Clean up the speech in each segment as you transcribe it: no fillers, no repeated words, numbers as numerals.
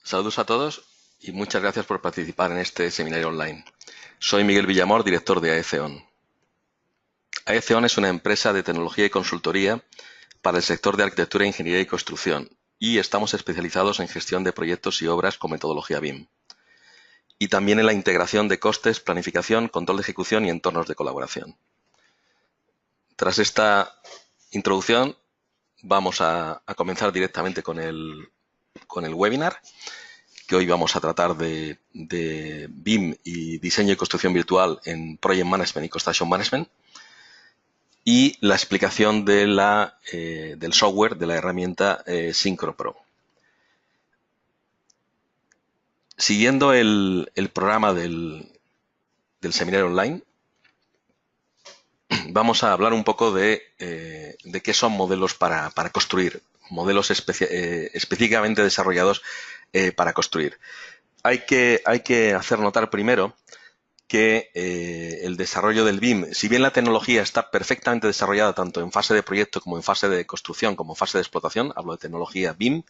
Saludos a todos y muchas gracias por participar en este seminario online. Soy Miguel Villamor, director de AECON. AECON es una empresa de tecnología y consultoría para el sector de arquitectura, ingeniería y construcción y estamos especializados en gestión de proyectos y obras con metodología BIM. Y también en la integración de costes, planificación, control de ejecución y entornos de colaboración. Tras esta introducción vamos a comenzar directamente con el webinar, que hoy vamos a tratar de BIM y diseño y construcción virtual en Project Management y Construction Management y la explicación de del software de la herramienta Synchro Pro. Siguiendo el programa del seminario online, vamos a hablar un poco de qué son modelos para construir, modelos específicamente desarrollados para construir. Hay que hacer notar primero que el desarrollo del BIM, si bien la tecnología está perfectamente desarrollada tanto en fase de proyecto como en fase de construcción como en fase de explotación, hablo de tecnología BIM,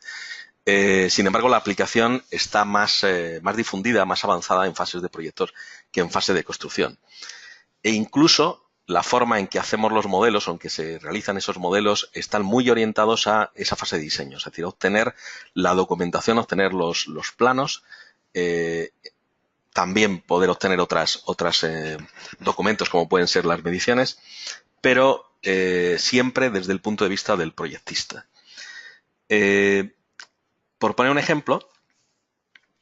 sin embargo la aplicación está más difundida, más avanzada en fases de proyectos que en fase de construcción. E incluso la forma en que hacemos los modelos, o en que se realizan esos modelos, están muy orientados a esa fase de diseño, es decir, obtener la documentación, obtener los planos, también poder obtener otros documentos como pueden ser las mediciones, pero siempre desde el punto de vista del proyectista. Por poner un ejemplo,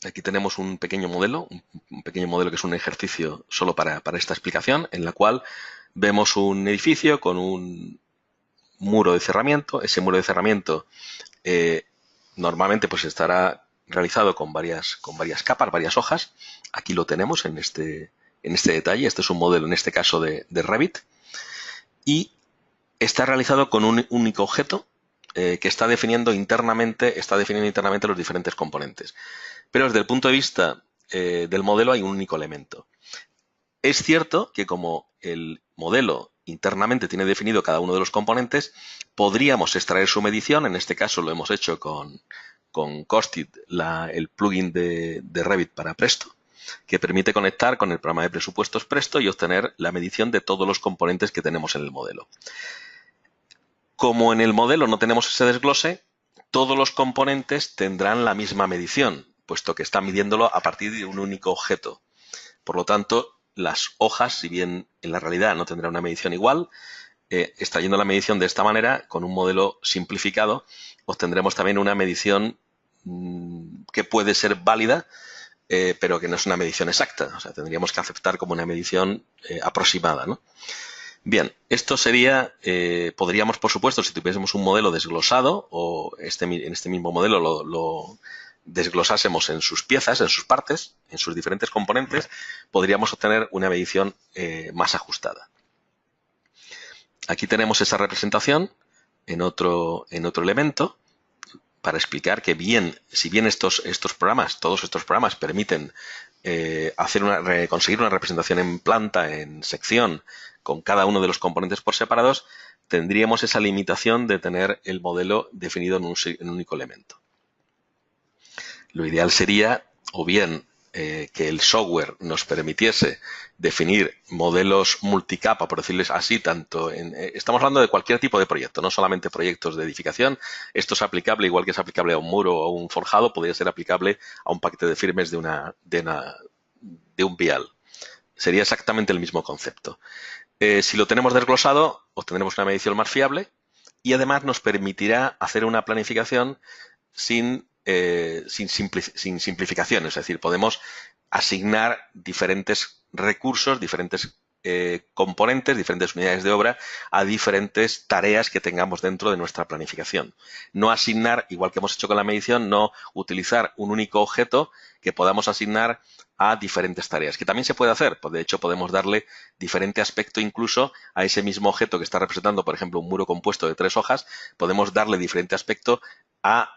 aquí tenemos un pequeño modelo que es un ejercicio solo para esta explicación, en la cual vemos un edificio con un muro de cerramiento. Ese muro de cerramiento normalmente pues estará realizado con varias capas, varias hojas. Aquí lo tenemos en este detalle. Este es un modelo, en este caso, de Revit. Y está realizado con un único objeto que está definiendo internamente los diferentes componentes. Pero desde el punto de vista del modelo hay un único elemento. Es cierto que como el modelo internamente tiene definido cada uno de los componentes, podríamos extraer su medición. En este caso lo hemos hecho con Costed, el plugin de Revit para Presto, que permite conectar con el programa de presupuestos Presto y obtener la medición de todos los componentes que tenemos en el modelo. Como en el modelo no tenemos ese desglose, todos los componentes tendrán la misma medición, puesto que está midiéndolo a partir de un único objeto. Por lo tanto, las hojas, si bien en la realidad no tendrán una medición igual, extrayendo la medición de esta manera, con un modelo simplificado, obtendremos también una medición que puede ser válida, pero que no es una medición exacta. O sea, tendríamos que aceptar como una medición aproximada, ¿no? Bien, esto sería, podríamos, por supuesto, si tuviésemos un modelo desglosado, o en este mismo modelo lo desglosásemos en sus piezas, en sus partes, en sus diferentes componentes, podríamos obtener una medición más ajustada. Aquí tenemos esa representación en otro elemento para explicar que si bien todos estos programas permiten conseguir una representación en planta, en sección, con cada uno de los componentes por separados, tendríamos esa limitación de tener el modelo definido en un único elemento. Lo ideal sería, o bien, que el software nos permitiese definir modelos multicapa, por decirles así, estamos hablando de cualquier tipo de proyecto, no solamente proyectos de edificación. Esto es aplicable, igual que es aplicable a un muro o a un forjado, podría ser aplicable a un paquete de firmes de un vial. Sería exactamente el mismo concepto. Si lo tenemos desglosado, obtendremos una medición más fiable y además nos permitirá hacer una planificación sin simplificaciones. Es decir, podemos asignar diferentes recursos, diferentes componentes, diferentes unidades de obra a diferentes tareas que tengamos dentro de nuestra planificación. No asignar, igual que hemos hecho con la medición, no utilizar un único objeto que podamos asignar a diferentes tareas, que también se puede hacer. Pues de hecho, podemos darle diferente aspecto incluso a ese mismo objeto que está representando, por ejemplo, un muro compuesto de 3 hojas, podemos darle diferente aspecto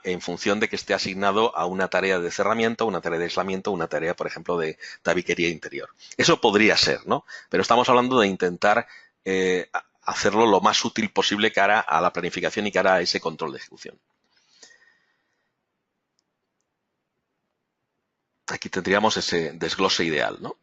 en función de que esté asignado a una tarea de cerramiento, una tarea de aislamiento, una tarea, por ejemplo, de tabiquería interior. Eso podría ser, ¿no? Pero estamos hablando de intentar hacerlo lo más útil posible cara a la planificación y cara a ese control de ejecución. aquí tendríamos ese desglose ideal, ¿no?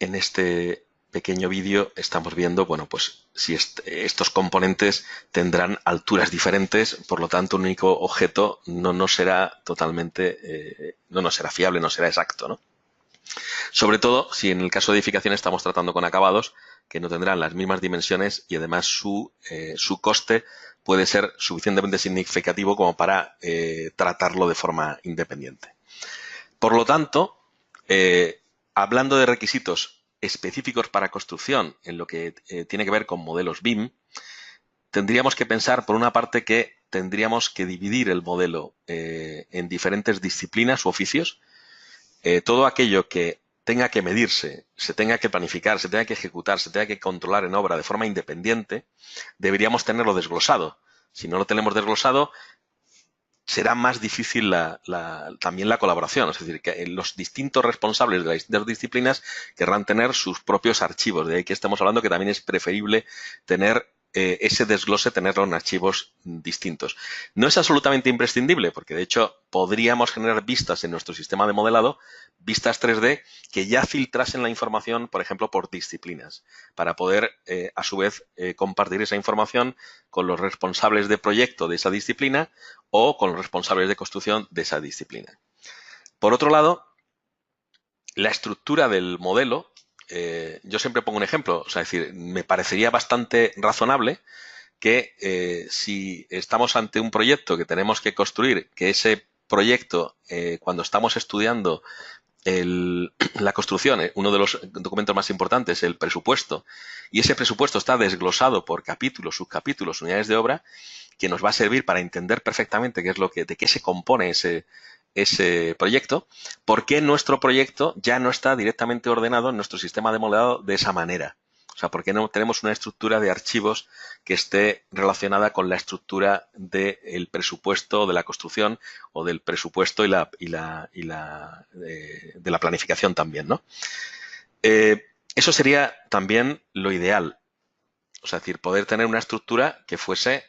En este pequeño vídeo estamos viendo, bueno, pues si estos componentes tendrán alturas diferentes, por lo tanto un único objeto no nos será totalmente, no nos será fiable, no será exacto, ¿no? Sobre todo si en el caso de edificación estamos tratando con acabados que no tendrán las mismas dimensiones y además su coste puede ser suficientemente significativo como para tratarlo de forma independiente. Por lo tanto, hablando de requisitos específicos para construcción en lo que tiene que ver con modelos BIM, tendríamos que pensar, por una parte, que tendríamos que dividir el modelo en diferentes disciplinas u oficios. Todo aquello que tenga que medirse, se tenga que planificar, se tenga que ejecutar, se tenga que controlar en obra de forma independiente, deberíamos tenerlo desglosado. Si no lo tenemos desglosado, será más difícil también la colaboración. Es decir, que los distintos responsables de las distintas disciplinas querrán tener sus propios archivos. De ahí que estamos hablando que también es preferible tener ese desglose, tenerlo en archivos distintos. No es absolutamente imprescindible, porque de hecho podríamos generar vistas en nuestro sistema de modelado, vistas 3D, que ya filtrasen la información, por ejemplo, por disciplinas, para poder, a su vez, compartir esa información con los responsables de proyecto de esa disciplina o con los responsables de construcción de esa disciplina. Por otro lado, la estructura del modelo, yo siempre pongo un ejemplo, o sea, es decir, me parecería bastante razonable que si estamos ante un proyecto que tenemos que construir, que ese proyecto, cuando estamos estudiando la construcción, uno de los documentos más importantes es el presupuesto, y ese presupuesto está desglosado por capítulos, subcapítulos, unidades de obra, que nos va a servir para entender perfectamente qué es de qué se compone ese proyecto, ¿por qué nuestro proyecto ya no está directamente ordenado en nuestro sistema de modelado de esa manera? O sea, ¿por qué no tenemos una estructura de archivos que esté relacionada con la estructura del presupuesto de la construcción o del presupuesto de la planificación también, ¿no? Eso sería también lo ideal. O sea, es decir, poder tener una estructura que fuese,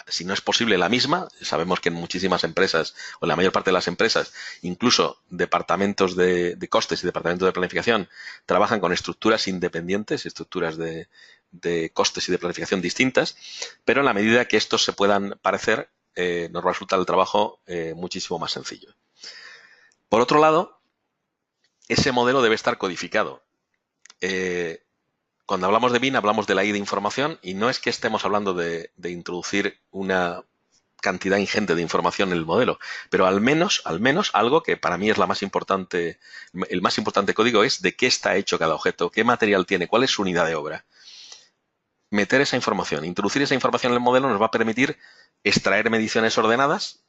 si no es posible la misma, sabemos que en muchísimas empresas, o en la mayor parte de las empresas, incluso departamentos de costes y departamentos de planificación, trabajan con estructuras independientes, estructuras de costes y de planificación distintas, pero en la medida que estos se puedan parecer, nos va a resultar el trabajo muchísimo más sencillo. Por otro lado, ese modelo debe estar codificado. Cuando hablamos de BIM, hablamos de la I de información y no es que estemos hablando de introducir una cantidad ingente de información en el modelo, pero al menos algo que para mí es la más importante, el más importante código es de qué está hecho cada objeto, qué material tiene, cuál es su unidad de obra. Meter esa información, introducir esa información en el modelo nos va a permitir extraer mediciones ordenadas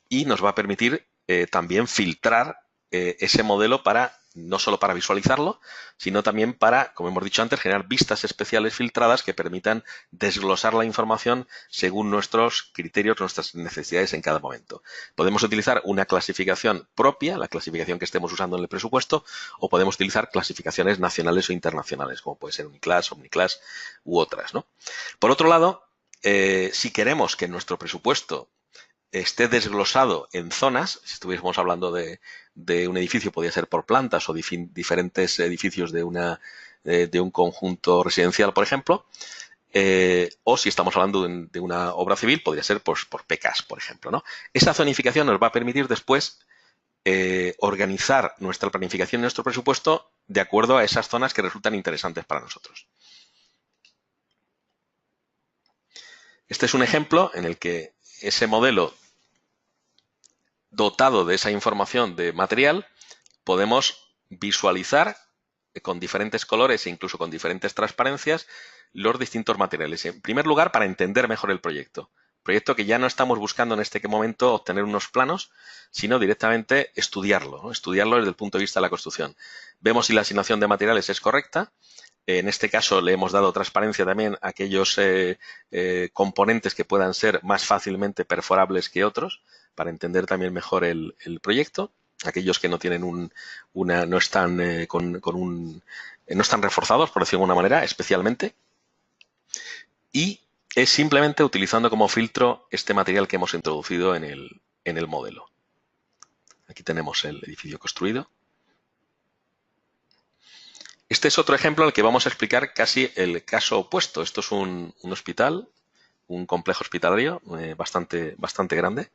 y nos va a permitir también filtrar ese modelo no solo para visualizarlo, sino también para, como hemos dicho antes, generar vistas especiales filtradas que permitan desglosar la información según nuestros criterios, nuestras necesidades en cada momento. Podemos utilizar una clasificación propia, la clasificación que estemos usando en el presupuesto, o podemos utilizar clasificaciones nacionales o internacionales, como puede ser Uniclass, Omniclass u otras, ¿no? Por otro lado, si queremos que nuestro presupuesto esté desglosado en zonas, si estuviésemos hablando de un edificio, podría ser por plantas o diferentes edificios de un conjunto residencial, por ejemplo, o si estamos hablando de una obra civil, podría ser por PECAS, por ejemplo, ¿no? Esa zonificación nos va a permitir después organizar nuestra planificación y nuestro presupuesto de acuerdo a esas zonas que resultan interesantes para nosotros. Este es un ejemplo en el que ese modelo dotado de esa información de material, podemos visualizar con diferentes colores e incluso con diferentes transparencias los distintos materiales. En primer lugar, para entender mejor el proyecto. Proyecto que ya no estamos buscando en este momento obtener unos planos, sino directamente estudiarlo, ¿no? Estudiarlo desde el punto de vista de la construcción. Vemos si la asignación de materiales es correcta. En este caso le hemos dado transparencia también a aquellos componentes que puedan ser más fácilmente perforables que otros, para entender también mejor el proyecto. Aquellos que no tienen no están no están reforzados, por decirlo de alguna manera, especialmente. Y es simplemente utilizando como filtro este material que hemos introducido en en el modelo. Aquí tenemos el edificio construido. Este es otro ejemplo en el que vamos a explicar casi el caso opuesto. Esto es un hospital, un complejo hospitalario bastante grande.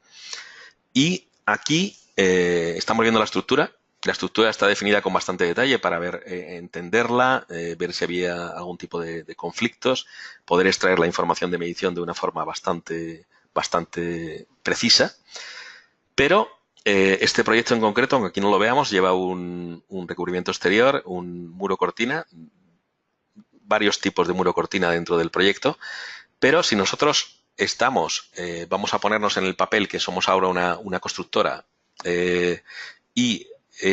Y aquí estamos viendo la estructura. La estructura está definida con bastante detalle para entenderla, ver si había algún tipo de conflictos, poder extraer la información de medición de una forma bastante precisa. Pero este proyecto en concreto, aunque aquí no lo veamos, lleva un recubrimiento exterior, un muro cortina, varios tipos de muro cortina dentro del proyecto. Pero si nosotros vamos a ponernos en el papel que somos ahora una constructora y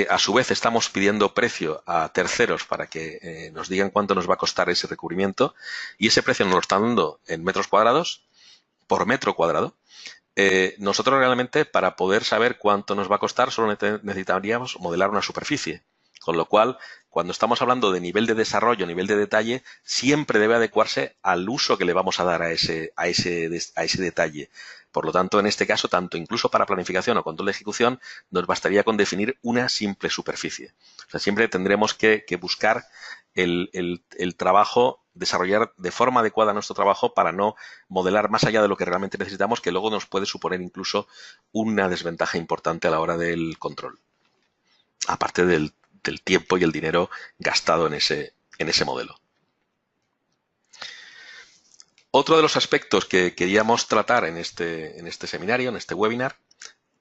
a su vez estamos pidiendo precio a terceros para que nos digan cuánto nos va a costar ese recubrimiento, y ese precio nos lo están dando en metros cuadrados por metro cuadrado, nosotros realmente, para poder saber cuánto nos va a costar, solo necesitaríamos modelar una superficie. Con lo cual, cuando estamos hablando de nivel de desarrollo, nivel de detalle, siempre debe adecuarse al uso que le vamos a dar a ese detalle. Por lo tanto, en este caso, tanto incluso para planificación o control de ejecución, nos bastaría con definir una simple superficie. O sea, siempre tendremos que buscar el trabajo, desarrollar de forma adecuada nuestro trabajo para no modelar más allá de lo que realmente necesitamos, que luego nos puede suponer incluso una desventaja importante a la hora del control. Aparte del tiempo y el dinero gastado en ese modelo. Otro de los aspectos que queríamos tratar en este seminario, en este webinar,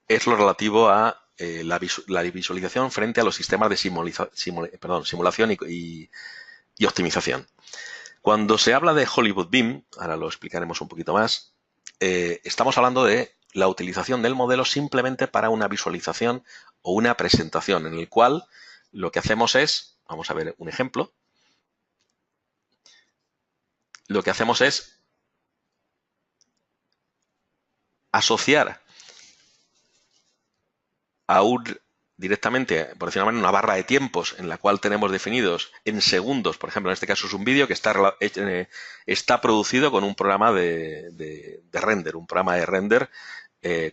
es lo relativo a la visualización frente a los sistemas de simulación y optimización. Cuando se habla de Hollywood BIM, ahora lo explicaremos un poquito más, estamos hablando de la utilización del modelo simplemente para una visualización o una presentación, en el cual lo que hacemos es, vamos a ver un ejemplo, lo que hacemos es asociar directamente, por decirlo de una manera, una barra de tiempos en la cual tenemos definidos en segundos. Por ejemplo, en este caso es un vídeo que está producido con un programa de render, un programa de render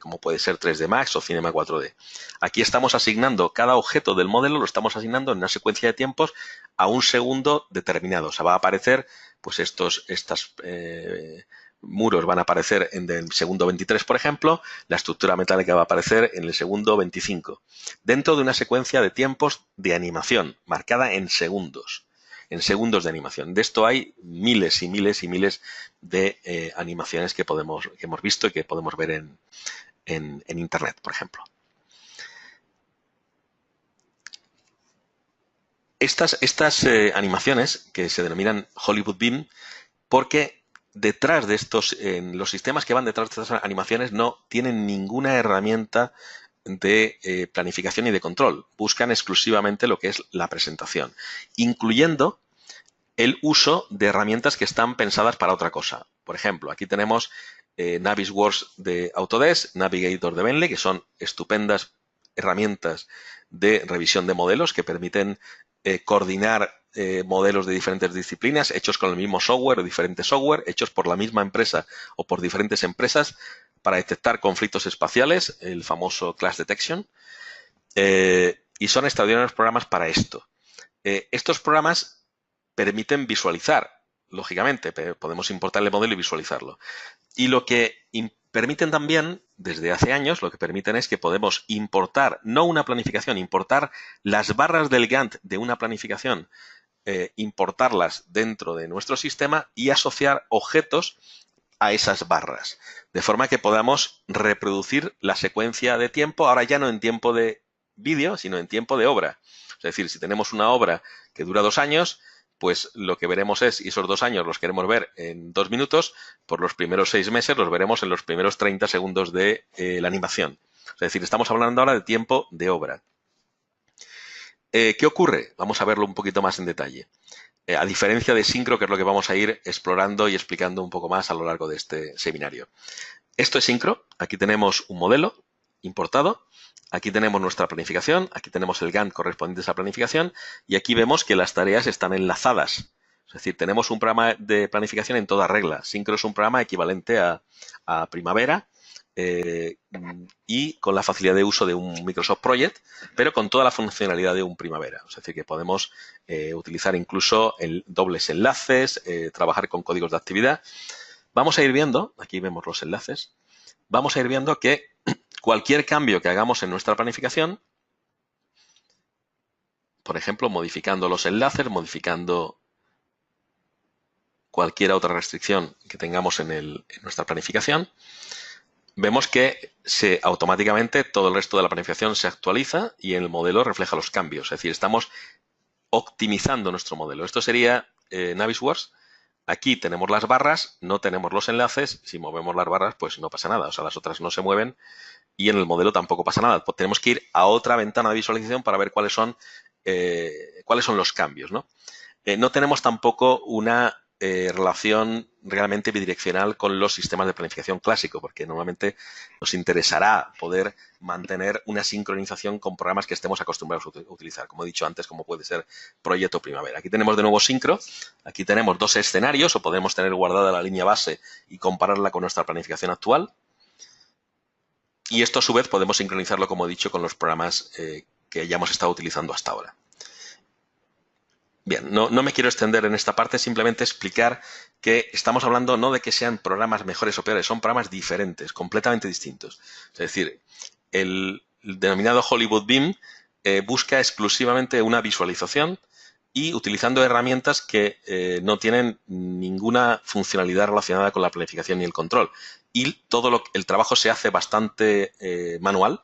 como puede ser 3D Max o Cinema 4D. Aquí estamos asignando cada objeto del modelo, lo estamos asignando en una secuencia de tiempos a un segundo determinado. O sea, va a aparecer, pues estos muros van a aparecer en el segundo 23, por ejemplo, la estructura metálica va a aparecer en el segundo 25, dentro de una secuencia de tiempos de animación marcada en segundos de animación. De esto hay miles y miles y miles de animaciones que hemos visto y que podemos ver en Internet, por ejemplo. Estas animaciones que se denominan Hollywood BIM, porque detrás de los sistemas que van detrás de estas animaciones no tienen ninguna herramienta de planificación y de control. Buscan exclusivamente lo que es la presentación, incluyendo el uso de herramientas que están pensadas para otra cosa. Por ejemplo, aquí tenemos Navisworks de Autodesk, Navigator de Bentley, que son estupendas herramientas de revisión de modelos que permiten coordinar modelos de diferentes disciplinas hechos con el mismo software o diferentes software, hechos por la misma empresa o por diferentes empresas para detectar conflictos espaciales, el famoso Clash Detection, y son extraordinarios programas para esto. Estos programas permiten visualizar, lógicamente, podemos importar el modelo y visualizarlo. Y lo que permiten también, desde hace años, lo que permiten es que podemos importar, no una planificación, importar las barras del Gantt de una planificación, importarlas dentro de nuestro sistema y asociar objetos a esas barras, de forma que podamos reproducir la secuencia de tiempo, ahora ya no en tiempo de vídeo, sino en tiempo de obra. Es decir, si tenemos una obra que dura 2 años, pues lo que veremos es, y esos 2 años los queremos ver en 2 minutos, por los primeros 6 meses los veremos en los primeros 30 segundos de la animación. Es decir, estamos hablando ahora de tiempo de obra. ¿Qué ocurre? Vamos a verlo un poquito más en detalle. A diferencia de Syncro, que es lo que vamos a ir explorando y explicando un poco más a lo largo de este seminario. Esto es Syncro. Aquí tenemos un modelo importado. Aquí tenemos nuestra planificación. Aquí tenemos el Gantt correspondiente a esa planificación. Y aquí vemos que las tareas están enlazadas. Es decir, tenemos un programa de planificación en toda regla. Syncro es un programa equivalente a Primavera, y con la facilidad de uso de un Microsoft Project, pero con toda la funcionalidad de un Primavera. Es decir, que podemos utilizar incluso dobles enlaces, trabajar con códigos de actividad. Vamos a ir viendo, aquí vemos los enlaces, vamos a ir viendo que cualquier cambio que hagamos en nuestra planificación, por ejemplo, modificando los enlaces, modificando cualquier otra restricción que tengamos en nuestra planificación, vemos que automáticamente todo el resto de la planificación se actualiza y el modelo refleja los cambios. Es decir, estamos optimizando nuestro modelo. Esto sería Navisworks. Aquí tenemos las barras, no tenemos los enlaces. Si movemos las barras, pues no pasa nada. O sea, las otras no se mueven y en el modelo tampoco pasa nada. Pues tenemos que ir a otra ventana de visualización para ver cuáles son los cambios, ¿no? No tenemos tampoco una relación realmente bidireccional con los sistemas de planificación clásico, porque normalmente nos interesará poder mantener una sincronización con programas que estemos acostumbrados a utilizar, como he dicho antes, como puede ser Proyecto Primavera. Aquí tenemos de nuevo Syncro, aquí tenemos dos escenarios, o podemos tener guardada la línea base y compararla con nuestra planificación actual. Y esto, a su vez, podemos sincronizarlo, como he dicho, con los programas que hayamos estado utilizando hasta ahora. Bien, no me quiero extender en esta parte, simplemente explicar que estamos hablando no de que sean programas mejores o peores, son programas diferentes, completamente distintos. Es decir, el denominado Hollywood Beam busca exclusivamente una visualización y utilizando herramientas que no tienen ninguna funcionalidad relacionada con la planificación y el control. Y todo el trabajo se hace bastante manual,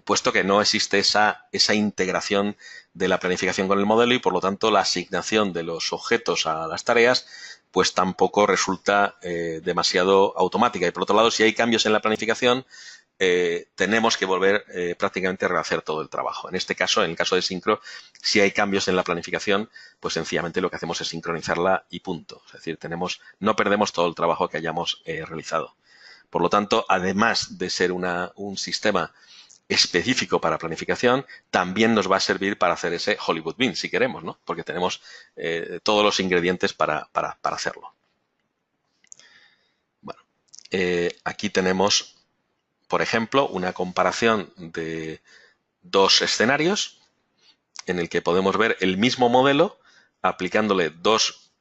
puesto que no existe esa integración de la planificación con el modelo y, por lo tanto, la asignación de los objetos a las tareas pues tampoco resulta demasiado automática. Y, por otro lado, si hay cambios en la planificación, tenemos que volver prácticamente a rehacer todo el trabajo. En este caso, en el caso de Syncro, si hay cambios en la planificación, pues sencillamente lo que hacemos es sincronizarla y punto. Es decir, no perdemos todo el trabajo que hayamos realizado. Por lo tanto, además de ser un sistema específico para planificación, también nos va a servir para hacer ese Hollywood Beam, si queremos, ¿no? Porque tenemos todos los ingredientes para hacerlo. Bueno, aquí tenemos, por ejemplo, una comparación de dos escenarios en el que podemos ver el mismo modelo aplicándole dos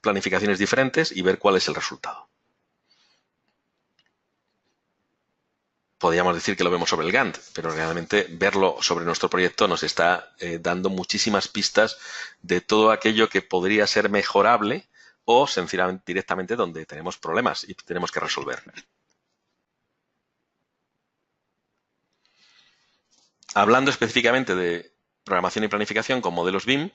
planificaciones diferentes y ver cuál es el resultado. Podríamos decir que lo vemos sobre el Gantt, pero realmente verlo sobre nuestro proyecto nos está dando muchísimas pistas de todo aquello que podría ser mejorable o sencillamente directamente donde tenemos problemas y tenemos que resolver. Hablando específicamente de programación y planificación con modelos BIM,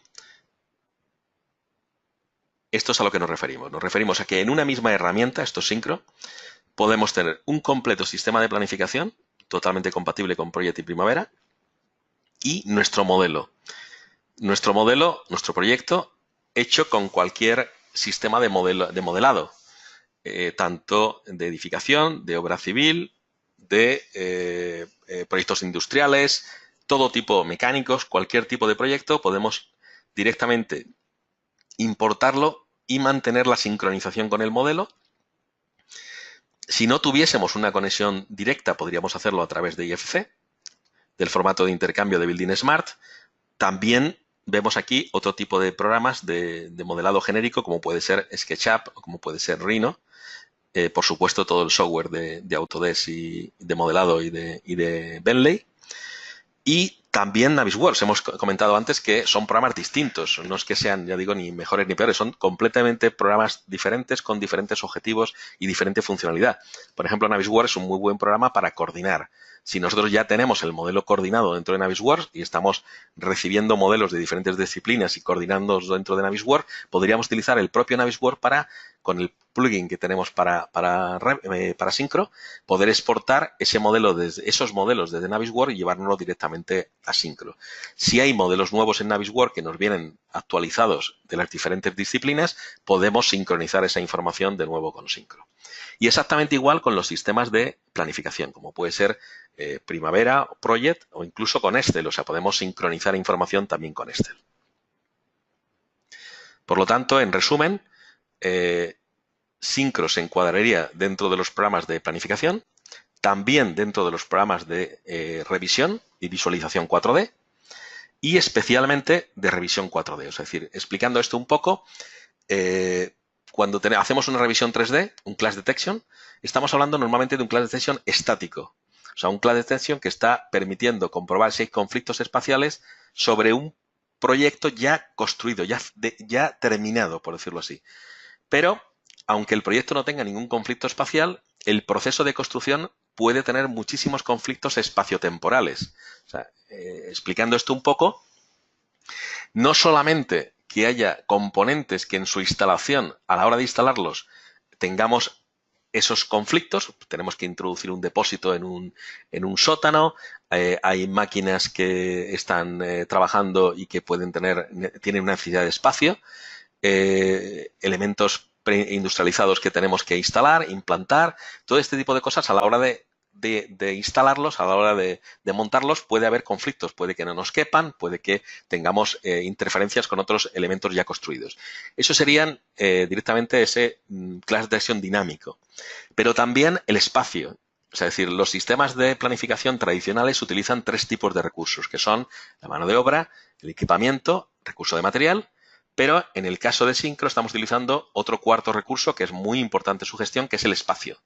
esto es a lo que nos referimos. Nos referimos a que en una misma herramienta, esto es Syncro, podemos tener un completo sistema de planificación totalmente compatible con Project y Primavera y nuestro modelo. Nuestro proyecto hecho con cualquier sistema de modelado, tanto de edificación, de obra civil, de proyectos industriales, todo tipo mecánicos, cualquier tipo de proyecto, podemos directamente importarlo y mantener la sincronización con el modelo. Si no tuviésemos una conexión directa, podríamos hacerlo a través de IFC, del formato de intercambio de Building Smart. También vemos aquí otro tipo de programas de modelado genérico, como puede ser SketchUp o como puede ser Rhino. Por supuesto, todo el software de Autodesk y de modelado y de Bentley. Y también Navisworks. Hemos comentado antes que son programas distintos. No es que sean, ya digo, ni mejores ni peores. Son completamente programas diferentes con diferentes objetivos y diferente funcionalidad. Por ejemplo, Navisworks es un muy buen programa para coordinar. Si nosotros ya tenemos el modelo coordinado dentro de Navisworks y estamos recibiendo modelos de diferentes disciplinas y coordinando dentro de Navisworks, podríamos utilizar el propio Navisworks con el plugin que tenemos para Syncro, poder exportar esos modelos desde Navisworks y llevárnoslo directamente a Syncro. Si hay modelos nuevos en Navisworks que nos vienen actualizados de las diferentes disciplinas, podemos sincronizar esa información de nuevo con Syncro. Y exactamente igual con los sistemas de planificación, como puede ser Primavera, Project o incluso con Excel. O sea, podemos sincronizar información también con Excel. Por lo tanto, en resumen, Syncro se encuadraría dentro de los programas de planificación, también dentro de los programas de revisión y visualización 4D y especialmente de revisión 4D. Es decir, explicando esto un poco, cuando hacemos una revisión 3D, un class detection, estamos hablando normalmente de un class detection estático. O sea, un class detection que está permitiendo comprobar si hay conflictos espaciales sobre un proyecto ya construido, ya terminado, por decirlo así. Pero, aunque el proyecto no tenga ningún conflicto espacial, el proceso de construcción puede tener muchísimos conflictos espaciotemporales. O sea, explicando esto un poco, no solamente que haya componentes que en su instalación, a la hora de instalarlos, tengamos esos conflictos, tenemos que introducir un depósito en un sótano, hay máquinas que están trabajando y que tienen una necesidad de espacio, elementos preindustrializados que tenemos que instalar, implantar, todo este tipo de cosas a la hora de instalarlos, a la hora de montarlos, puede haber conflictos, puede que no nos quepan, puede que tengamos interferencias con otros elementos ya construidos. Eso serían directamente ese class detection dinámico. Pero también el espacio. Es decir, los sistemas de planificación tradicionales utilizan 3 tipos de recursos, que son la mano de obra, el equipamiento, recurso de material, pero en el caso de Syncro estamos utilizando otro cuarto recurso que es muy importante en su gestión, que es el espacio.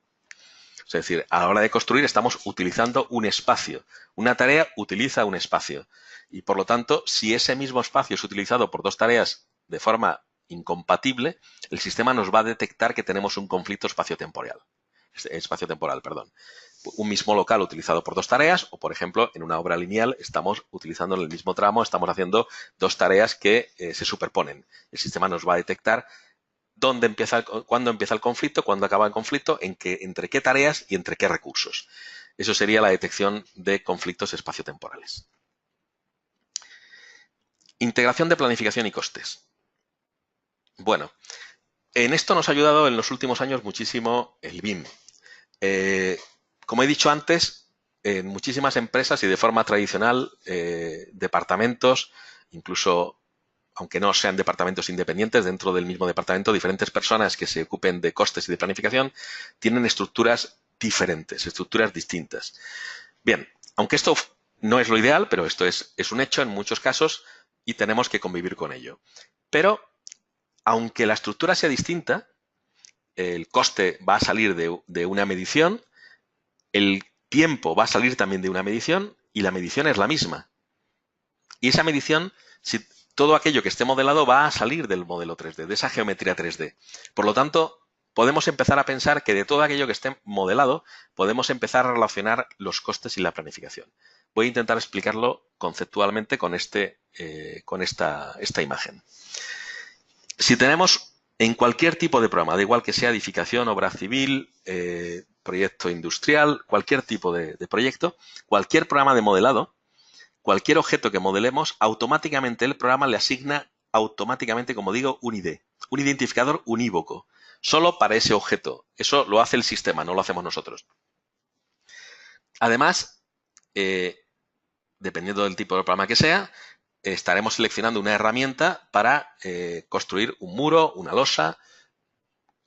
Es decir, a la hora de construir estamos utilizando un espacio. Una tarea utiliza un espacio. Y por lo tanto, si ese mismo espacio es utilizado por 2 tareas de forma incompatible, el sistema nos va a detectar que tenemos un conflicto espaciotemporal. Un mismo local utilizado por 2 tareas o, por ejemplo, en una obra lineal estamos utilizando en el mismo tramo, estamos haciendo 2 tareas que se superponen. El sistema nos va a detectar cuándo empieza el conflicto, cuándo acaba el conflicto, entre qué tareas y entre qué recursos. Eso sería la detección de conflictos espaciotemporales. Integración de planificación y costes. Bueno, en esto nos ha ayudado en los últimos años muchísimo el BIM. Como he dicho antes, en muchísimas empresas y de forma tradicional, departamentos, incluso aunque no sean departamentos independientes, dentro del mismo departamento, diferentes personas que se ocupen de costes y de planificación tienen estructuras diferentes, estructuras distintas. Bien, aunque esto no es lo ideal, pero esto es un hecho en muchos casos y tenemos que convivir con ello. Pero, aunque la estructura sea distinta, el coste va a salir de una medición, el tiempo va a salir también de una medición y la medición es la misma. Y esa medición, todo aquello que esté modelado va a salir del modelo 3D, de esa geometría 3D. Por lo tanto, podemos empezar a pensar que de todo aquello que esté modelado, podemos empezar a relacionar los costes y la planificación. Voy a intentar explicarlo conceptualmente con esta imagen. Si tenemos en cualquier tipo de programa, da igual que sea edificación, obra civil, proyecto industrial, cualquier tipo de proyecto, cualquier programa de modelado, cualquier objeto que modelemos, automáticamente el programa le asigna automáticamente, como digo, un ID, un identificador unívoco, solo para ese objeto. Eso lo hace el sistema, no lo hacemos nosotros. Además, dependiendo del tipo de programa que sea, estaremos seleccionando una herramienta para construir un muro, una losa,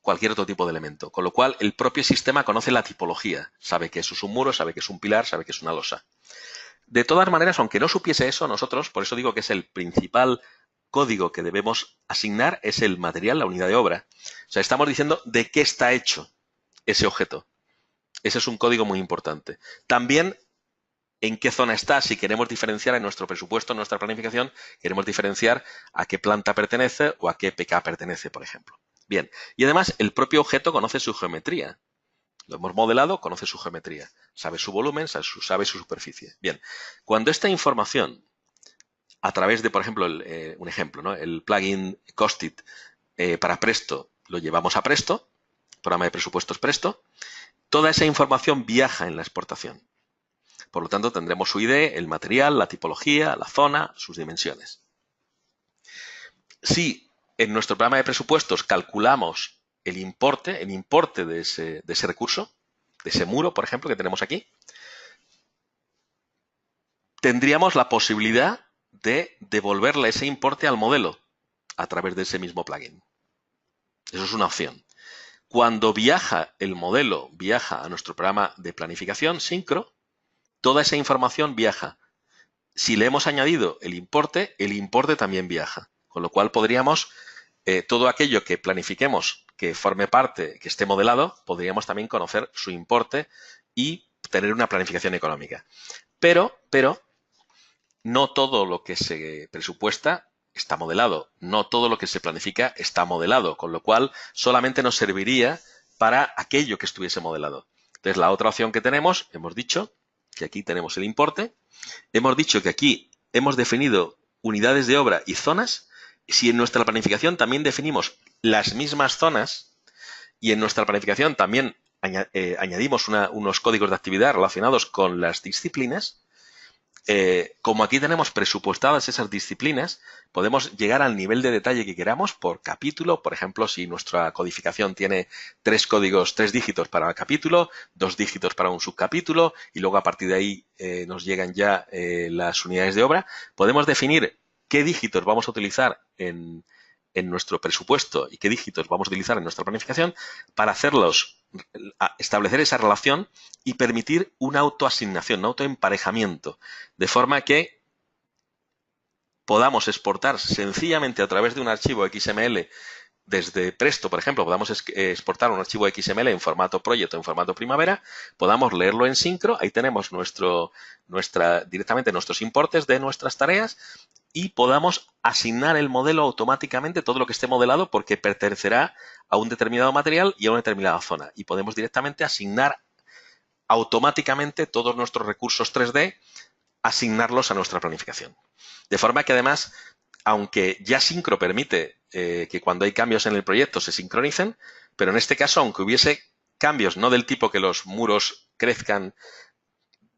cualquier otro tipo de elemento. Con lo cual, el propio sistema conoce la tipología. Sabe que eso es un muro, sabe que es un pilar, sabe que es una losa. De todas maneras, aunque no supiese eso, nosotros, por eso digo que es el principal código que debemos asignar, es el material, la unidad de obra. O sea, estamos diciendo de qué está hecho ese objeto. Ese es un código muy importante. También en qué zona está, si queremos diferenciar en nuestro presupuesto, en nuestra planificación, queremos diferenciar a qué planta pertenece o a qué PK pertenece, por ejemplo. Bien, y además el propio objeto conoce su geometría. Lo hemos modelado, conoce su geometría, sabe su volumen, sabe su superficie. Bien, cuando esta información, a través de, por ejemplo, un ejemplo, ¿no? El plugin Costit para Presto, lo llevamos a Presto, programa de presupuestos Presto, toda esa información viaja en la exportación. Por lo tanto, tendremos su ID, el material, la tipología, la zona, sus dimensiones. Si en nuestro programa de presupuestos calculamos el importe de ese recurso, de ese muro, por ejemplo, que tenemos aquí, tendríamos la posibilidad de devolverle ese importe al modelo a través de ese mismo plugin. Eso es una opción. Cuando viaja el modelo, viaja a nuestro programa de planificación, Syncro, toda esa información viaja. Si le hemos añadido el importe también viaja. Con lo cual podríamos, todo aquello que planifiquemos que forme parte, que esté modelado, podríamos también conocer su importe y tener una planificación económica. Pero no todo lo que se presupuesta está modelado. No todo lo que se planifica está modelado, con lo cual solamente nos serviría para aquello que estuviese modelado. Entonces, la otra opción que tenemos, hemos dicho que aquí tenemos el importe, hemos dicho que aquí hemos definido unidades de obra y zonas. Si en nuestra planificación también definimos las mismas zonas y en nuestra planificación también añadimos unos códigos de actividad relacionados con las disciplinas, como aquí tenemos presupuestadas esas disciplinas, podemos llegar al nivel de detalle que queramos por capítulo. Por ejemplo, si nuestra codificación tiene 3 dígitos para el capítulo, 2 dígitos para un subcapítulo, y luego a partir de ahí nos llegan ya las unidades de obra, podemos definir qué dígitos vamos a utilizar en nuestro presupuesto y qué dígitos vamos a utilizar en nuestra planificación para establecer esa relación y permitir una autoasignación, un autoemparejamiento, de forma que podamos exportar sencillamente a través de un archivo XML desde Presto, por ejemplo, podamos exportar un archivo XML en formato Project o en formato Primavera, podamos leerlo en Syncro, ahí tenemos directamente nuestros importes de nuestras tareas y podamos asignar el modelo automáticamente, todo lo que esté modelado, porque pertenecerá a un determinado material y a una determinada zona. Y podemos directamente asignar automáticamente todos nuestros recursos 3D, asignarlos a nuestra planificación. De forma que además, aunque ya Syncro permite que cuando hay cambios en el proyecto se sincronicen, pero en este caso, aunque hubiese cambios no del tipo que los muros crezcan,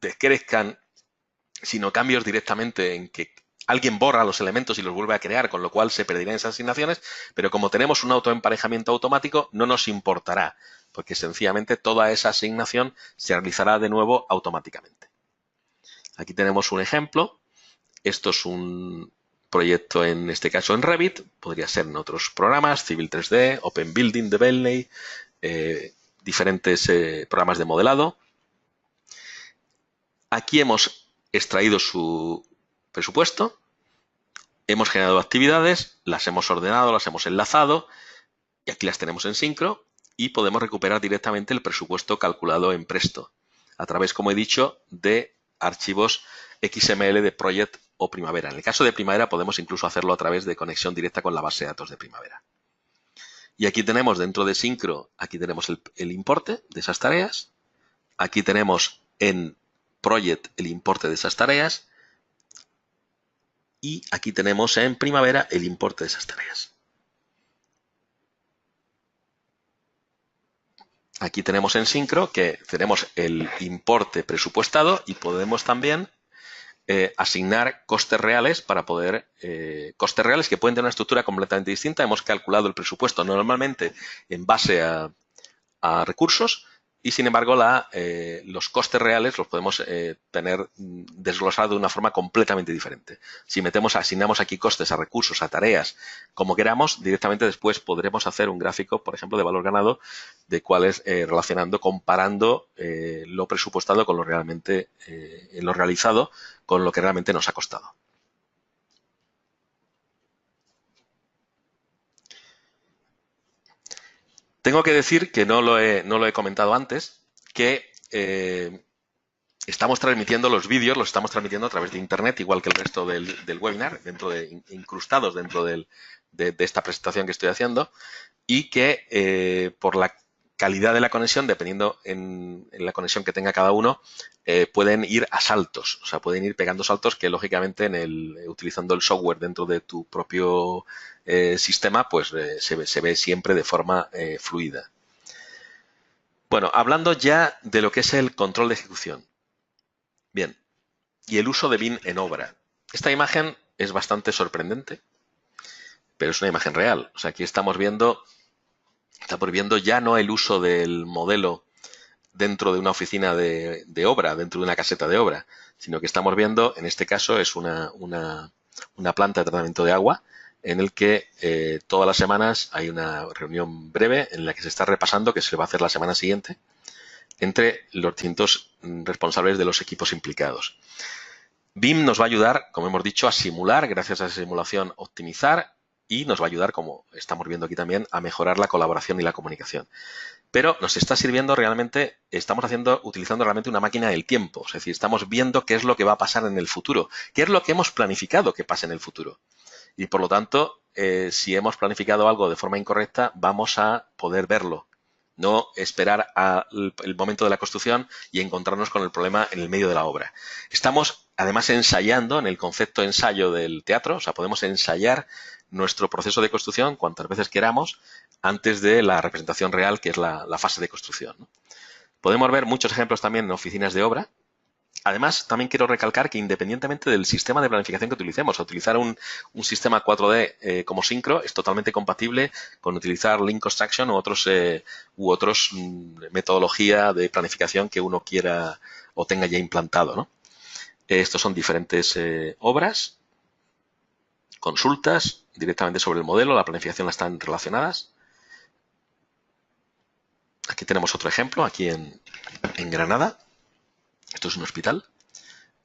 decrezcan, sino cambios directamente en que alguien borra los elementos y los vuelve a crear, con lo cual se perderían esas asignaciones, pero como tenemos un autoemparejamiento automático, no nos importará, porque sencillamente toda esa asignación se realizará de nuevo automáticamente. Aquí tenemos un ejemplo. Esto es un proyecto, en este caso en Revit, podría ser en otros programas, Civil 3D, Open Building de Bentley, diferentes programas de modelado. Aquí hemos extraído su presupuesto, hemos generado actividades, las hemos ordenado, las hemos enlazado y aquí las tenemos en Syncro y podemos recuperar directamente el presupuesto calculado en Presto a través, como he dicho, de archivos XML de Project o Primavera. En el caso de Primavera podemos incluso hacerlo a través de conexión directa con la base de datos de Primavera. Y aquí tenemos dentro de Syncro, aquí tenemos el importe de esas tareas, aquí tenemos en Project el importe de esas tareas y aquí tenemos en Primavera el importe de esas tareas. Aquí tenemos en Syncro que tenemos el importe presupuestado y podemos también asignar costes reales para poder, costes reales que pueden tener una estructura completamente distinta. Hemos calculado el presupuesto normalmente en base a recursos y, sin embargo, los costes reales los podemos tener desglosados de una forma completamente diferente. Si asignamos aquí costes a recursos, a tareas, como queramos, directamente después podremos hacer un gráfico, por ejemplo, de valor ganado, de cuáles comparando lo presupuestado con lo realizado con lo que realmente nos ha costado. Tengo que decir que no lo he comentado antes, que estamos transmitiendo los vídeos, los estamos transmitiendo a través de Internet, igual que el resto del webinar, incrustados dentro de esta presentación que estoy haciendo, y que por la calidad de la conexión, dependiendo en la conexión que tenga cada uno, pueden ir a saltos, o sea, pueden ir pegando saltos que, lógicamente, utilizando el software dentro de tu propio sistema, pues se ve siempre de forma fluida. Bueno, hablando ya de lo que es el control de ejecución. Bien, y el uso de BIM en obra. Esta imagen es bastante sorprendente, pero es una imagen real. O sea, aquí estamos viendo ya no el uso del modelo dentro de una oficina de obra, dentro de una caseta de obra, sino que estamos viendo, en este caso, es una planta de tratamiento de agua en el que todas las semanas hay una reunión breve en la que se está repasando qué se va a hacer la semana siguiente entre los distintos responsables de los equipos implicados. BIM nos va a ayudar, como hemos dicho, a simular, gracias a esa simulación, optimizar, y nos va a ayudar, como estamos viendo aquí también, a mejorar la colaboración y la comunicación. Pero nos está sirviendo realmente, estamos utilizando realmente una máquina del tiempo. Es decir, estamos viendo qué es lo que va a pasar en el futuro, qué es lo que hemos planificado que pase en el futuro. Y por lo tanto, si hemos planificado algo de forma incorrecta, vamos a poder verlo. No esperar al momento de la construcción y encontrarnos con el problema en el medio de la obra. Estamos además ensayando en el concepto ensayo del teatro, o sea, podemos ensayar nuestro proceso de construcción cuantas veces queramos antes de la representación real, que es la fase de construcción, ¿no? Podemos ver muchos ejemplos también en oficinas de obra. Además, también quiero recalcar que independientemente del sistema de planificación que utilicemos, utilizar un sistema 4D como Syncro es totalmente compatible con utilizar Lean Construction u otros metodología de planificación que uno quiera o tenga ya implantado, ¿no? Estos son diferentes obras, consultas directamente sobre el modelo, la planificación están relacionadas. Aquí tenemos otro ejemplo, aquí en Granada. Esto es un hospital.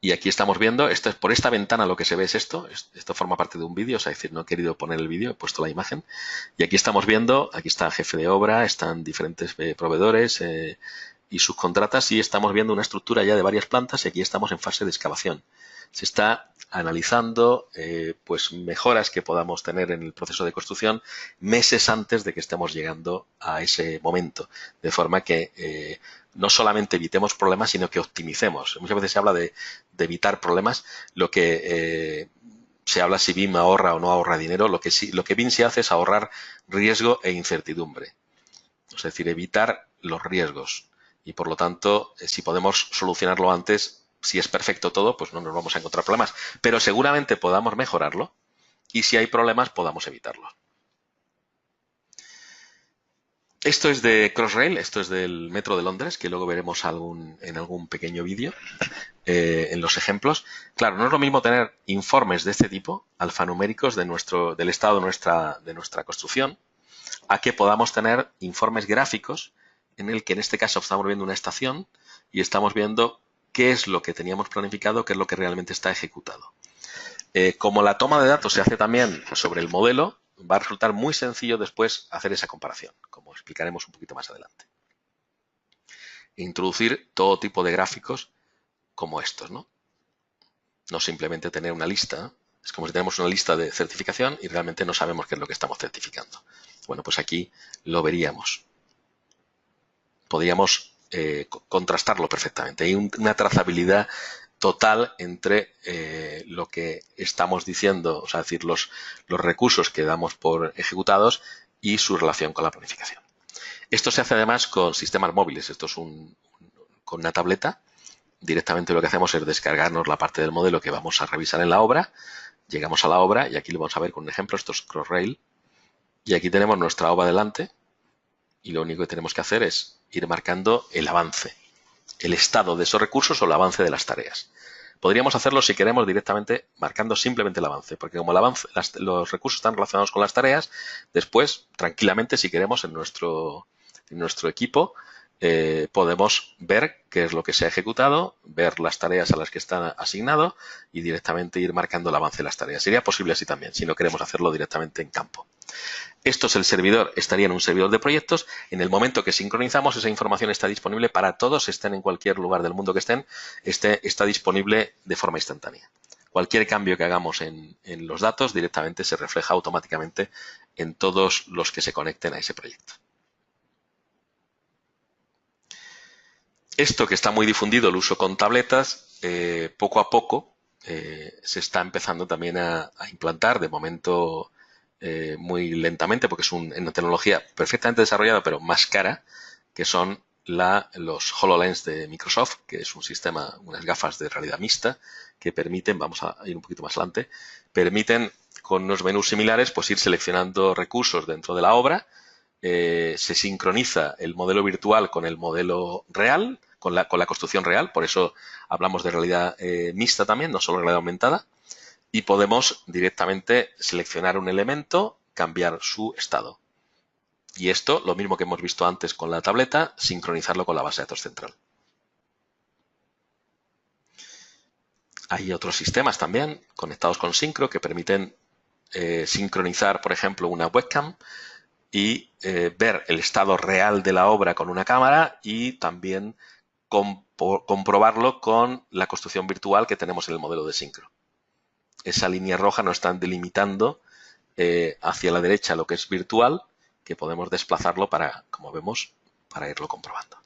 Y aquí estamos viendo, esto es por esta ventana lo que se ve es esto. Esto forma parte de un vídeo, o sea, es decir, no he querido poner el vídeo, he puesto la imagen. Y aquí estamos viendo, aquí está el jefe de obra, están diferentes proveedores y subcontratas, y estamos viendo una estructura ya de varias plantas, y aquí estamos en fase de excavación. Se está analizando pues mejoras que podamos tener en el proceso de construcción meses antes de que estemos llegando a ese momento, de forma que no solamente evitemos problemas, sino que optimicemos. Muchas veces se habla de evitar problemas, lo que se habla si BIM ahorra o no ahorra dinero, lo que BIM se hace es ahorrar riesgo e incertidumbre, es decir, evitar los riesgos, y por lo tanto, si podemos solucionarlo antes, si es perfecto todo, pues no nos vamos a encontrar problemas, pero seguramente podamos mejorarlo, y si hay problemas podamos evitarlos. Esto es de Crossrail, esto es del Metro de Londres, que luego veremos en algún pequeño vídeo en los ejemplos. Claro, no es lo mismo tener informes de este tipo, alfanuméricos del estado de nuestra construcción, a que podamos tener informes gráficos en el que en este caso estamos viendo una estación y estamos viendo qué es lo que teníamos planificado, qué es lo que realmente está ejecutado. Como la toma de datos se hace también sobre el modelo, va a resultar muy sencillo después hacer esa comparación, como explicaremos un poquito más adelante. Introducir todo tipo de gráficos como estos, ¿no? No simplemente tener una lista, es como si tenemos una lista de certificación y realmente no sabemos qué es lo que estamos certificando. Bueno, pues aquí lo veríamos. Podríamos contrastarlo perfectamente. Hay una trazabilidad total entre lo que estamos diciendo, o sea, decir, los recursos que damos por ejecutados y su relación con la planificación. Esto se hace además con sistemas móviles. Esto es con una tableta. Directamente lo que hacemos es descargarnos la parte del modelo que vamos a revisar en la obra. Llegamos a la obra y aquí lo vamos a ver con un ejemplo. Esto es Crossrail. Y aquí tenemos nuestra obra delante. Y lo único que tenemos que hacer es ir marcando el avance, el estado de esos recursos o el avance de las tareas. Podríamos hacerlo si queremos directamente marcando simplemente el avance, porque como los recursos están relacionados con las tareas, después, tranquilamente, si queremos, en nuestro equipo, podemos ver qué es lo que se ha ejecutado, ver las tareas a las que está asignado y directamente ir marcando el avance de las tareas. Sería posible así también, si no queremos hacerlo directamente en campo. Esto es el servidor, estaría en un servidor de proyectos. En el momento que sincronizamos, esa información está disponible para todos, estén en cualquier lugar del mundo que estén, está disponible de forma instantánea. Cualquier cambio que hagamos en los datos directamente se refleja automáticamente en todos los que se conecten a ese proyecto. Esto que está muy difundido, el uso con tabletas, poco a poco se está empezando también a implantar, de momento muy lentamente, porque es una tecnología perfectamente desarrollada, pero más cara, que son los HoloLens de Microsoft, que es un sistema, unas gafas de realidad mixta, que permiten, vamos a ir un poquito más adelante, permiten con unos menús similares pues ir seleccionando recursos dentro de la obra, se sincroniza el modelo virtual con el modelo real, con la construcción real, por eso hablamos de realidad mixta también, no solo realidad aumentada, y podemos directamente seleccionar un elemento, cambiar su estado. Y esto, lo mismo que hemos visto antes con la tableta, sincronizarlo con la base de datos central. Hay otros sistemas también conectados con Syncro que permiten sincronizar, por ejemplo, una webcam y ver el estado real de la obra con una cámara y también comprobarlo con la construcción virtual que tenemos en el modelo de Syncro. Esa línea roja nos está delimitando hacia la derecha lo que es virtual, que podemos desplazarlo para, como vemos, para irlo comprobando.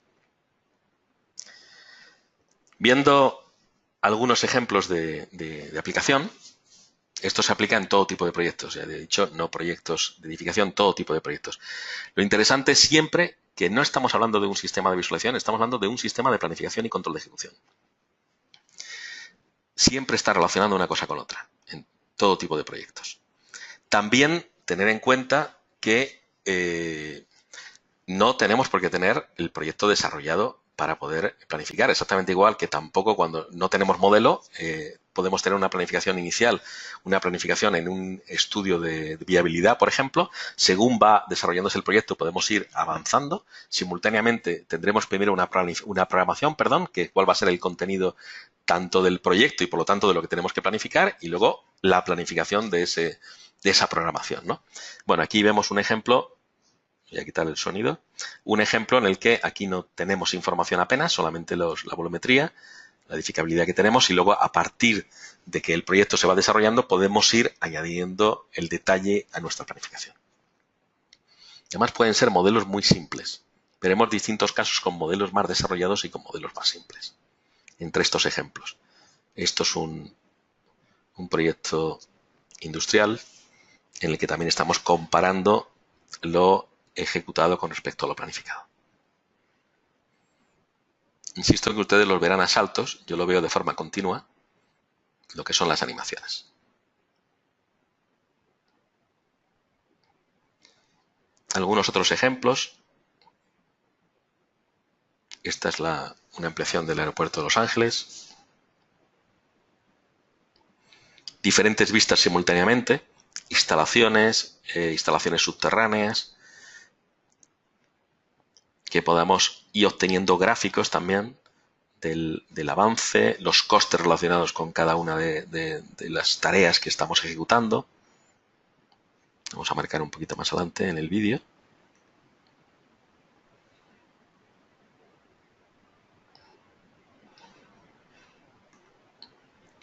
Viendo algunos ejemplos de aplicación, esto se aplica en todo tipo de proyectos. Ya he dicho, no proyectos de edificación, todo tipo de proyectos. Lo interesante es siempre que no estamos hablando de un sistema de visualización, estamos hablando de un sistema de planificación y control de ejecución. Siempre está relacionando una cosa con otra, en todo tipo de proyectos. También tener en cuenta que no tenemos por qué tener el proyecto desarrollado para poder planificar. Exactamente igual que tampoco cuando no tenemos modelo podemos tener una planificación inicial, una planificación en un estudio de viabilidad, por ejemplo. Según va desarrollándose el proyecto podemos ir avanzando. Simultáneamente tendremos primero una programación, que cuál va a ser el contenido tanto del proyecto y por lo tanto de lo que tenemos que planificar y luego la planificación de esa programación, ¿no? Bueno, aquí vemos un ejemplo. Voy a quitar el sonido. Un ejemplo en el que aquí no tenemos información apenas, solamente la volumetría, la edificabilidad que tenemos y luego a partir de que el proyecto se va desarrollando podemos ir añadiendo el detalle a nuestra planificación. Además pueden ser modelos muy simples. Veremos distintos casos con modelos más desarrollados y con modelos más simples. Entre estos ejemplos. Esto es un proyecto industrial en el que también estamos comparando lo ejecutado con respecto a lo planificado. Insisto en que ustedes los verán a saltos, yo lo veo de forma continua, lo que son las animaciones. Algunos otros ejemplos. Esta es una ampliación del aeropuerto de Los Ángeles. Diferentes vistas simultáneamente, instalaciones subterráneas, que podamos ir obteniendo gráficos también del avance, los costes relacionados con cada una de las tareas que estamos ejecutando. Vamos a marcar un poquito más adelante en el vídeo.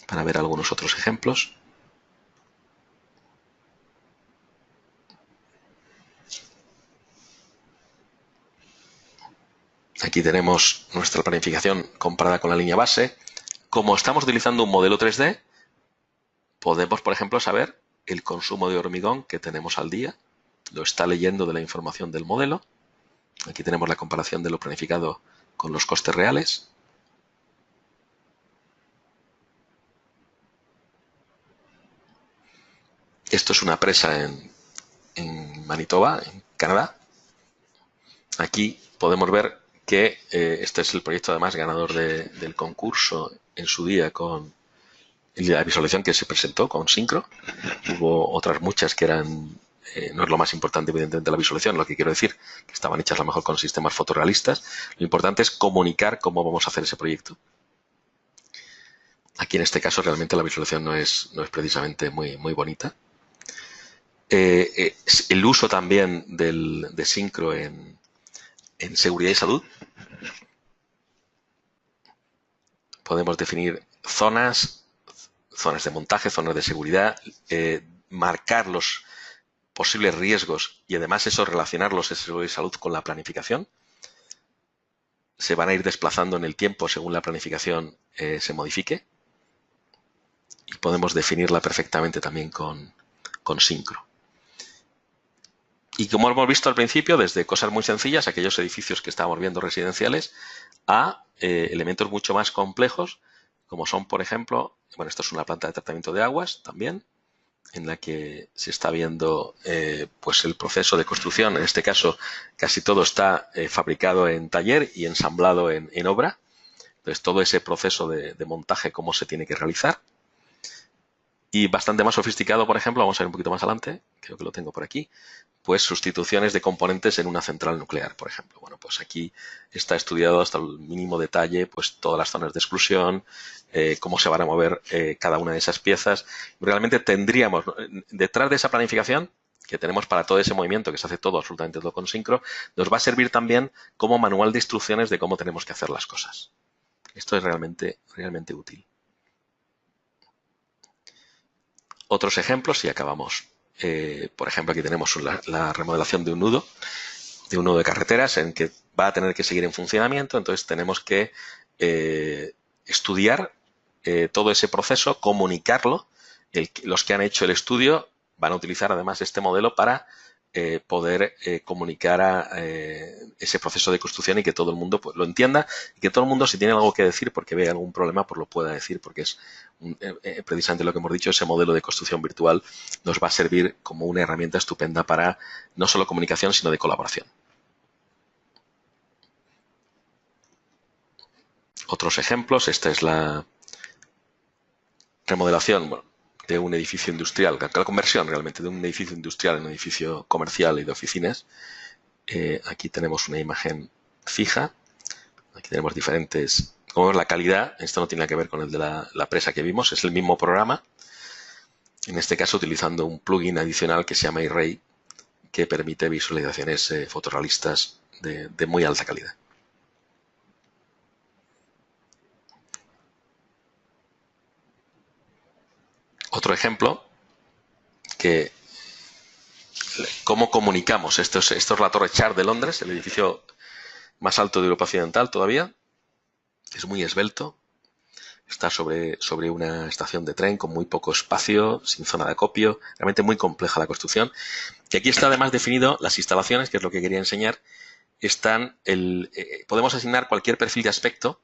Para ver algunos otros ejemplos. Aquí tenemos nuestra planificación comparada con la línea base. Como estamos utilizando un modelo 3D, podemos, por ejemplo, saber el consumo de hormigón que tenemos al día. Lo está leyendo de la información del modelo. Aquí tenemos la comparación de lo planificado con los costes reales. Esto es una presa en Manitoba, en Canadá. Aquí podemos ver que este es el proyecto además ganador del concurso en su día con la visualización que se presentó con Syncro. Hubo otras muchas que eran, no es lo más importante evidentemente la visualización, lo que quiero decir que estaban hechas a lo mejor con sistemas fotorrealistas. Lo importante es comunicar cómo vamos a hacer ese proyecto. Aquí en este caso realmente la visualización no es precisamente muy bonita. El uso también de Syncro en seguridad y salud. Podemos definir zonas de montaje, zonas de seguridad, marcar los posibles riesgos y además eso relacionarlos en seguridad y salud con la planificación. Se van a ir desplazando en el tiempo según la planificación se modifique y podemos definirla perfectamente también con Syncro. Y como hemos visto al principio, desde cosas muy sencillas, aquellos edificios que estábamos viendo residenciales, a elementos mucho más complejos, como son, por ejemplo, bueno, esto es una planta de tratamiento de aguas también, en la que se está viendo pues el proceso de construcción. En este caso, casi todo está fabricado en taller y ensamblado en obra. Entonces, todo ese proceso de montaje, cómo se tiene que realizar. Y bastante más sofisticado, por ejemplo, vamos a ver un poquito más adelante, creo que lo tengo por aquí, pues sustituciones de componentes en una central nuclear, por ejemplo. Bueno, pues aquí está estudiado hasta el mínimo detalle pues todas las zonas de exclusión, cómo se van a mover cada una de esas piezas. Realmente tendríamos, detrás de esa planificación que tenemos para todo ese movimiento, que se hace todo, absolutamente todo con sincro, nos va a servir también como manual de instrucciones de cómo tenemos que hacer las cosas. Esto es realmente útil. Otros ejemplos, y acabamos. Por ejemplo, aquí tenemos la remodelación de un nudo de carreteras en que va a tener que seguir en funcionamiento, entonces tenemos que estudiar todo ese proceso, comunicarlo. Los que han hecho el estudio van a utilizar además este modelo para poder comunicar ese proceso de construcción y que todo el mundo pues, lo entienda y que todo el mundo, si tiene algo que decir porque ve algún problema, pues lo pueda decir, porque es precisamente lo que hemos dicho, ese modelo de construcción virtual nos va a servir como una herramienta estupenda para no solo comunicación, sino de colaboración. Otros ejemplos, esta es la remodelación de un edificio industrial, la conversión realmente de un edificio industrial en un edificio comercial y de oficinas. Aquí tenemos una imagen fija, aquí tenemos diferentes, como vemos la calidad, esto no tiene nada que ver con el de la presa que vimos, es el mismo programa, en este caso utilizando un plugin adicional que se llama Array, que permite visualizaciones fotorrealistas de muy alta calidad. Otro ejemplo, que cómo comunicamos. Esto es la Torre Char de Londres, el edificio más alto de Europa Occidental todavía. Es muy esbelto. Está sobre una estación de tren con muy poco espacio, sin zona de acopio. Realmente muy compleja la construcción. Y aquí está además definido las instalaciones, que es lo que quería enseñar. Podemos asignar cualquier perfil de aspecto,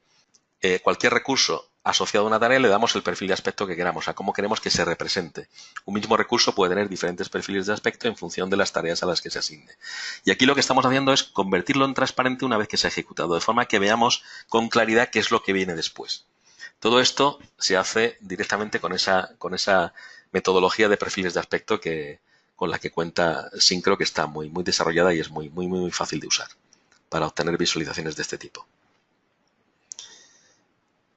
cualquier recurso asociado a una tarea, le damos el perfil de aspecto que queramos, a cómo queremos que se represente. Un mismo recurso puede tener diferentes perfiles de aspecto en función de las tareas a las que se asigne. Y aquí lo que estamos haciendo es convertirlo en transparente una vez que se ha ejecutado, de forma que veamos con claridad qué es lo que viene después. Todo esto se hace directamente con esa metodología de perfiles de aspecto con la que cuenta Syncro, que está muy desarrollada y es muy fácil de usar para obtener visualizaciones de este tipo.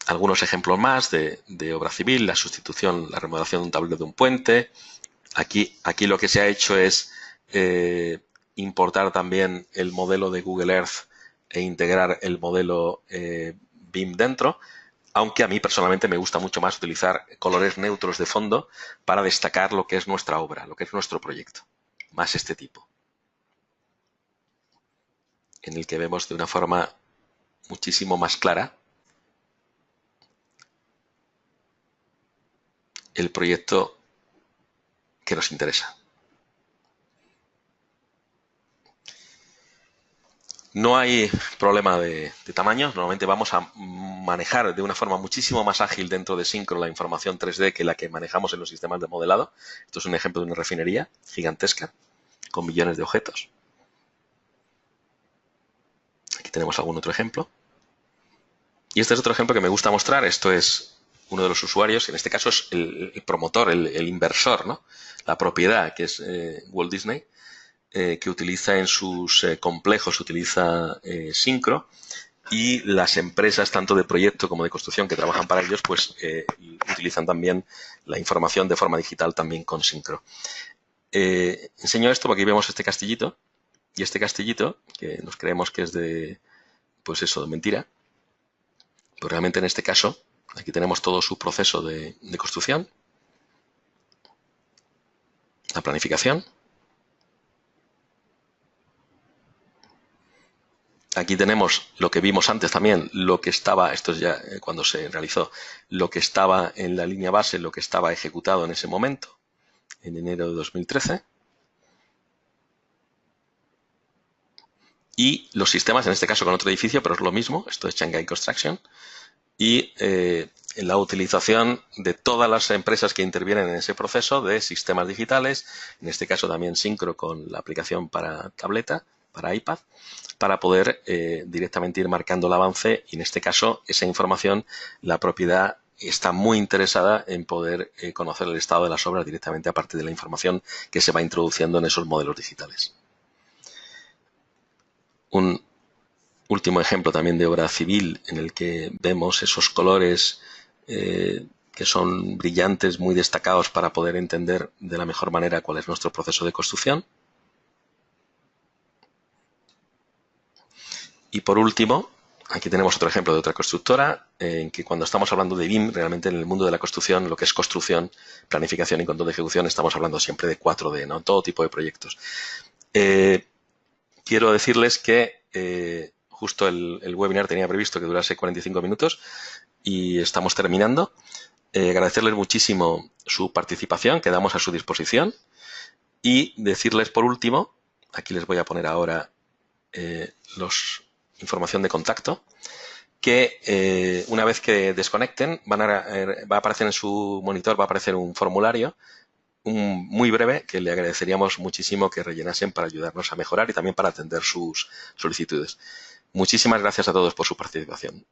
Algunos ejemplos más de obra civil, la sustitución, la remodelación de un tablero de un puente. Aquí lo que se ha hecho es importar también el modelo de Google Earth e integrar el modelo BIM dentro, aunque a mí personalmente me gusta mucho más utilizar colores neutros de fondo para destacar lo que es nuestra obra, lo que es nuestro proyecto, más este tipo, en el que vemos de una forma muchísimo más clara el proyecto que nos interesa. No hay problema de tamaños. Normalmente vamos a manejar de una forma muchísimo más ágil dentro de Syncro la información 3D que la que manejamos en los sistemas de modelado. Esto es un ejemplo de una refinería gigantesca con millones de objetos. Aquí tenemos algún otro ejemplo. Y este es otro ejemplo que me gusta mostrar. Esto es uno de los usuarios, en este caso es el promotor, el inversor, ¿no? La propiedad, que es Walt Disney, que utiliza en sus complejos, utiliza Syncro, y las empresas tanto de proyecto como de construcción que trabajan para ellos, pues utilizan también la información de forma digital también con Syncro. Enseño esto porque aquí vemos este castillito, y este castillito, que nos creemos que es de, pues eso, de mentira, pues realmente en este caso, aquí tenemos todo su proceso de construcción, la planificación. Aquí tenemos lo que vimos antes también, lo que estaba, esto es ya cuando se realizó, lo que estaba en la línea base, lo que estaba ejecutado en ese momento, en enero de 2013. Y los sistemas, en este caso con otro edificio, pero es lo mismo, esto es Shanghai Construction. Y la utilización de todas las empresas que intervienen en ese proceso de sistemas digitales, en este caso también Syncro con la aplicación para tableta, para iPad, para poder directamente ir marcando el avance y en este caso esa información, la propiedad está muy interesada en poder conocer el estado de las obras directamente a partir de la información que se va introduciendo en esos modelos digitales. Un último ejemplo también de obra civil en el que vemos esos colores que son brillantes, muy destacados para poder entender de la mejor manera cuál es nuestro proceso de construcción. Y por último, aquí tenemos otro ejemplo de otra constructora, en que cuando estamos hablando de BIM, realmente en el mundo de la construcción, lo que es construcción, planificación y control de ejecución, estamos hablando siempre de 4D, ¿no? Todo tipo de proyectos. Quiero decirles que justo el webinar tenía previsto que durase 45 minutos y estamos terminando. Agradecerles muchísimo su participación, quedamos a su disposición, y decirles por último, aquí les voy a poner ahora información de contacto, que una vez que desconecten va a aparecer en su monitor, va a aparecer un formulario muy breve que le agradeceríamos muchísimo que rellenasen para ayudarnos a mejorar y también para atender sus solicitudes. Muchísimas gracias a todos por su participación.